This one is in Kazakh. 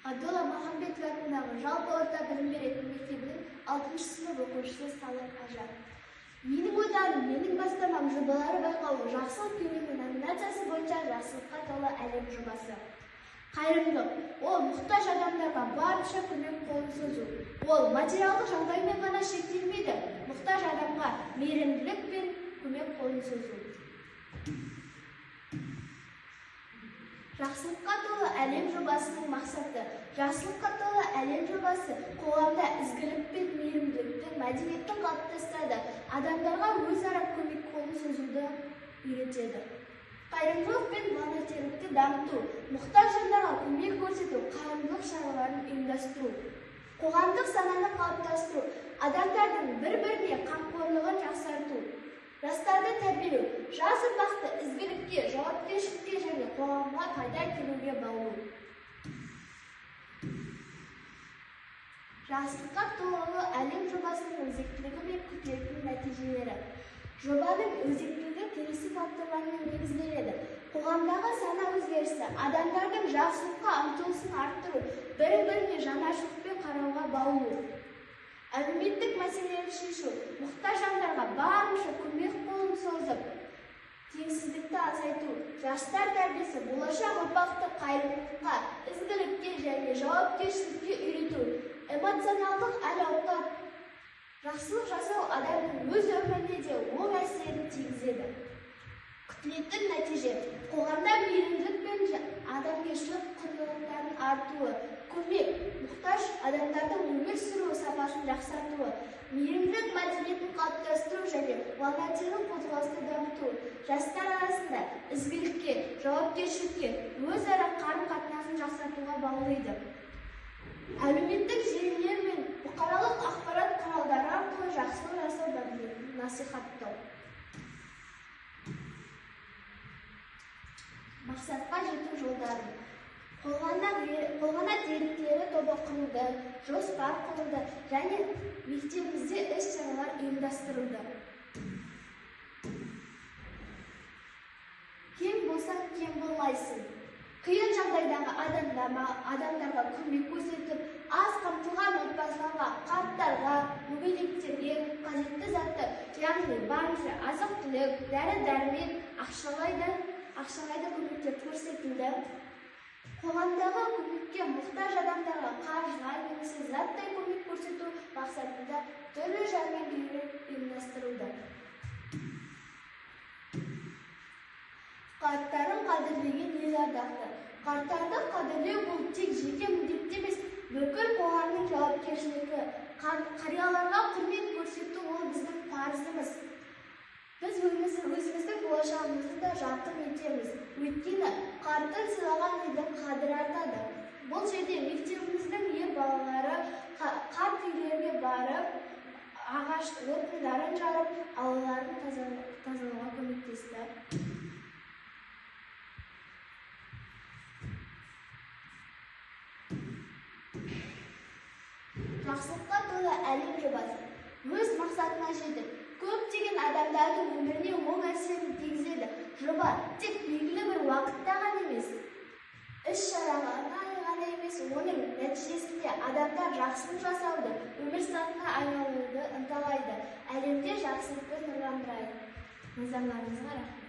Абдулла Махамбетов атындағы жалпы орта білім беретін мектебінің 6 сынып оқушысы Салық Ажа. Менің ойдарым, менің бастамам жобалары байқауы жақсылық күйінің номинациясы бойынша жақсылыққа толы әлем жобасы. Қайырымдылық, ол мұқтаж адамдарға барынша көмек қолын созу. Ол материалдық жағдаймен ғана шектелмейді, мұқтаж адамға мейірімділік пен көмек қолын созу. Жақсылыққа толы әлем жобасының мақсаты. Жақсылыққа толы әлем жобасы қоғамда ізгілік пен мейірімділіктің мәдениетін қалыптастырады, адамдарға өзара көмек қолын созуды үйретеді. Қайырымдылық пен волонтерлікті дамыту, мұқтаж жандарға көмек көрсету, қайырымдылық шараларын ұйымдастыру, қоғамдық сананы қалыптастыру, адамдардың бір-біріне қамқорлығын жақсарту, жастарды тәрбиелеу, жас ұрпақты ізгілікке, жауапкершілікке және қоғамға пайда әкелуге баулу. Жақсылыққа толы әлем жобасының өзектілігі мен күтілетін нәтижелері. Жобаның өзектілігі келесі факторлармен негізделеді. Қоғамдағы сана өзгерісі, адамдардың жақсылыққа ұмтылысын арттыру, бір-біріне жанашырлықпен қарауға баулу. Әлеуметтік мәселелерді шешу, мұқтаж жандарға барынша көмек қолын созып, теңсіздікті азайту, жастар тәрбиесі, болашақ ұрпақты қайырымдылыққа, ізгілікке және жауапкершілікке үйрету, эмоционалдық әл-ауқат, жақсылық жасау адамның өз өміріне де оң әсерін тигізеді. Күтілетін нәтиже, қоғамда мейірімділік пен адамгершілік құндылықтардың артуы, көмек, мұқтаж адамдардың өмір сүру сапасын жақсартуы, мейірімділік мәдениетін қалыптастыру және волонтерлік қозғалысты дамыту, жастар арасында ізгілікке, жауапкершілікке, өзара қарым-қатынасын жақсартуға баулиды. Әлеуметтік желілер мен бұқаралық ақпарат құралдары арқылы жақсылық жасау дәстүрін насихаттау. Мақсатқа жету жолдары. Қолғанат еріктілері тобы құрылды, жоспар құрылды және мектебімізде іс-шаралар ұйымдастырылды. Кем болсаң, кем болмайсың. Қиын жағдайдағы адамдарға көмек көрсетіп, аз қамтылған отбасыларға, қарттарға, мүгедектерге қажетті затты, яғни барынша азық-түлік, дәрі-дәрмек, ақшалайды көмектер көрсетілді. Қоғамдағы көмекке мұқтаж адамдарға қаржылай немесе заттай көмек көрсету мақсатында түрлі жәрмеңкелер ұйымдастырылды. Қарттарын қадірлеген ел ардақты. Қарттарды қадірлеу бұл тек жеке міндет емес, бүкіл қоғамның жауапкершілігі. Қарияларға құрмет көрсету ол біздің парызымыз. Біз өзіміздің болашағымызды да жарқын етеміз. Өйткені қартын сыйлаған елдің қадірі артады. Бұл жерде мектебіміздің ер балалары қарт үйлерге барып, ағаш отындарын жарып, аулаларын тазалауға көмектесті. Жақсылыққа толы әлем жобасы өз мақсатына жетіп, көптеген адамдардың өміріне оң әсерін тигізеді. Жоба тек белгілі бір уақытта ғана емес, іс-шараға ғана емес, оның нәтижесінде адамдар жақсылық жасауды, өмір салтына айналуды ынталайды, әлемде жақсылықты нұрландырады. Назарларыңызға рахмет.